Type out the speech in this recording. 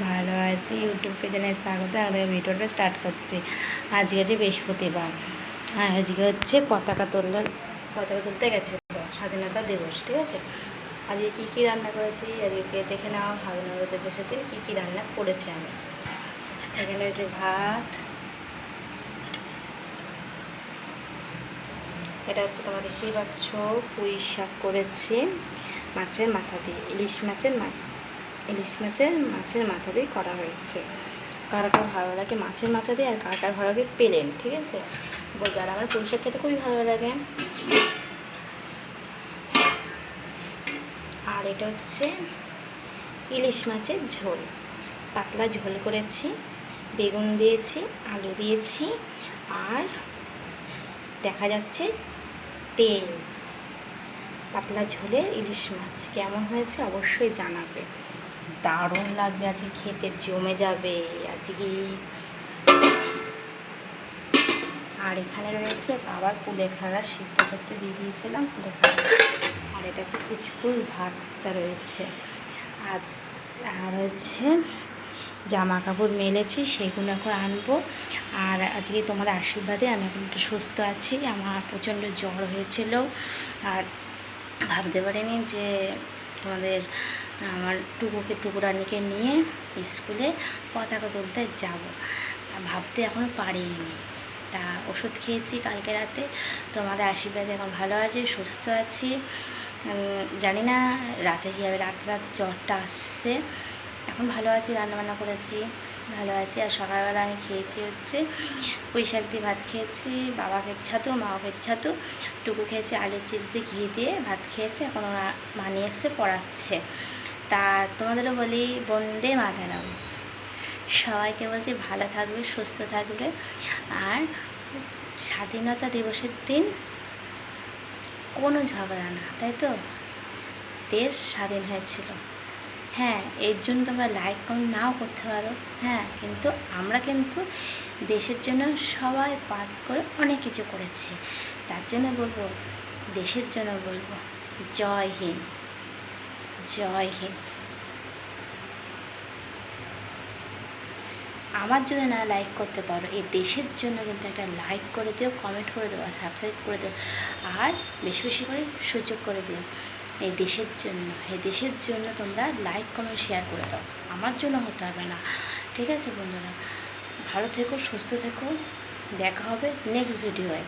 ভালো আছি। ইউটিউবকে জানাই স্বাগত। আমাদের ভিডিওটা স্টার্ট করছি। আজকে আছে বৃহস্পতিবার, আর আজকে হচ্ছে পতাকা তুলতে গেছে স্বাধীনতা দিবস। ঠিক আছে, আজকে কী কী রান্না করেছি আজকে দেখে নাও। স্বাধীনতা দিবসের দিন কী কী রান্না করেছি আমি। এখানে হচ্ছে ভাত, এটা হচ্ছে তোমরা দেখতেই পাচ্ছ পুঁই শাক করেছি মাছের মাথা দিয়ে, ইলিশ মাছের মাথা দিয়ে করা হয়েছে। কার কার ভালো লাগে মাছের মাথা দিয়ে, আর কার কার ভালো লাগে প্লেন। ঠিক আছে, বলবে। আর আমার পুঁই শাক খেতে খুবই ভালো লাগে। আর এটা হচ্ছে ইলিশ মাছের ঝোল, পাতলা ঝোল করেছি, বেগুন দিয়েছি, আলু দিয়েছি, আর দেখা যাচ্ছে তেল। পাতলা ঝোলে ইলিশ মাছ কেমন হয়েছে অবশ্যই জানাবে। দারুণ লাগবে আজকে, খেতে জমে যাবে আজকে। আর এখানে রয়েছে আবার কুলেখাড়া সিদ্ধ করতে দিয়ে দিয়েছিলাম কুলেখাড়া। আর এটা হচ্ছে কুচকুর ভাতটা রয়েছে। আর হচ্ছে জামা কাপড় মেলেছি, সেগুলো এখন আনবো। আর আজকে তোমাদের আশীর্বাদে আমি এখন একটু সুস্থ আছি। আমার প্রচণ্ড জ্বর হয়েছিল, আর ভাবতে পারিনি যে আমার টুকুরানিকে নিয়ে স্কুলে পতাকা তুলতে যাব, ভাবতে এখনও পারিনি। তা ওষুধ খেয়েছি কালকে রাতে, তোমাদের আশীর্বাদে এখন ভালো আছি, সুস্থ আছি। জানি না রাতে কী হবে, রাত জ্বরটা আসছে। এখন ভালো আছি, রান্নাবান্না করেছি, ভালো আছি। আর সকালবেলা আমি খেয়েছি হচ্ছে পুঁই শাক দিয়ে ভাত খেয়েছি, বাবা খেয়েছি ছাতু, মাও খেয়েছি ছাতু, টুকু খেয়েছি আলু চিপস দিয়ে ঘি দিয়ে ভাত খেয়েছে। এখন ওরা মানিয়ে এসছে পড়াচ্ছে। তা তোমাদেরও বলি বন্দে মাতরম। সবাইকে বলছি ভালো থাকবে, সুস্থ থাকবে। আর স্বাধীনতা দিবসের দিন কোনো ঝগড়া না, তাই তো? দেশ স্বাধীন হয়েছিল। হ্যাঁ, এর জন্য তোমরা লাইক কমেন্ট নাও করতে পারো, হ্যাঁ, কিন্তু আমরা কিন্তু দেশের জন্য সবাই পাঠ করে অনেক কিছু করেছে। তার জন্য বলবো, দেশের জন্য বলবো জয় হিন্দ, জয় হিন্দ। আমার জন্য না লাইক করতে পারো, এই দেশের জন্য কিন্তু একটা লাইক করে দিও, কমেন্ট করে দিও, আর সাবস্ক্রাইব করে দিও, আর বেশি বেশি করে সুযোগ করে দিও। এই দেশের জন্য তোমরা লাইক কমেন্ট শেয়ার করে দাও। আমার জন্য হতে হবে না। ঠিক আছে বন্ধুরা, ভালো থেকো, সুস্থ থেকো। দেখা হবে নেক্সট ভিডিওয়ে।